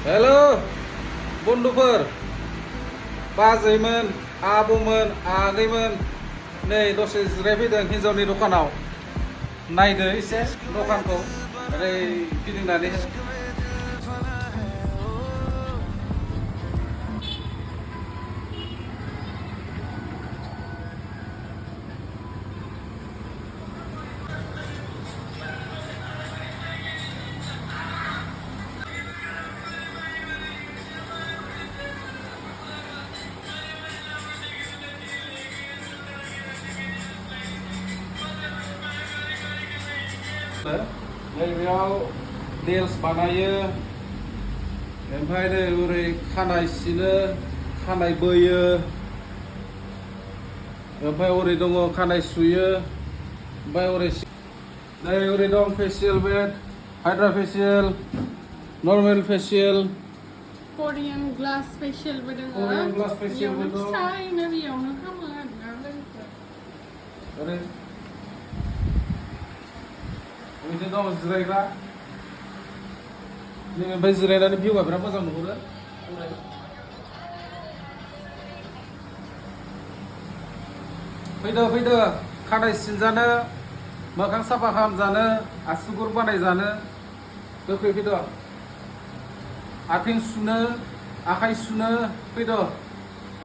हेल' बन्धुफोर बाजैमोन आबौमोन आगैमोन नै दसे जिरायफैदों हिन्जावनि दखानाव नायदो एसे दखानखौ ओरै गिदिंनानै नैबेयाव नेल्स बानायो ओमफ्राय नै ओरै खानाय सिनो खानाय बोयो ओमफ्राय ओरै दङ खानाय सुयो ओमफ्राय ओरै नै ओरै दं facial bed hydra facial normal facial Korean glass facial बदंगा Korean glass facial बदं साइ नबी यावनो खामो आरोना लोगोफोर ओरै बिदिनो दं जिरायग्रा ओमफ्राय जिरायनानै भिउआ बिराद मोजां नुहुरो फैदो खानाय सिनजानो मोखां साफा खालामजानो आसुगुर बानायजानो गोख्रै फैदो आथिं सुनो आखाइ सुनो फैदो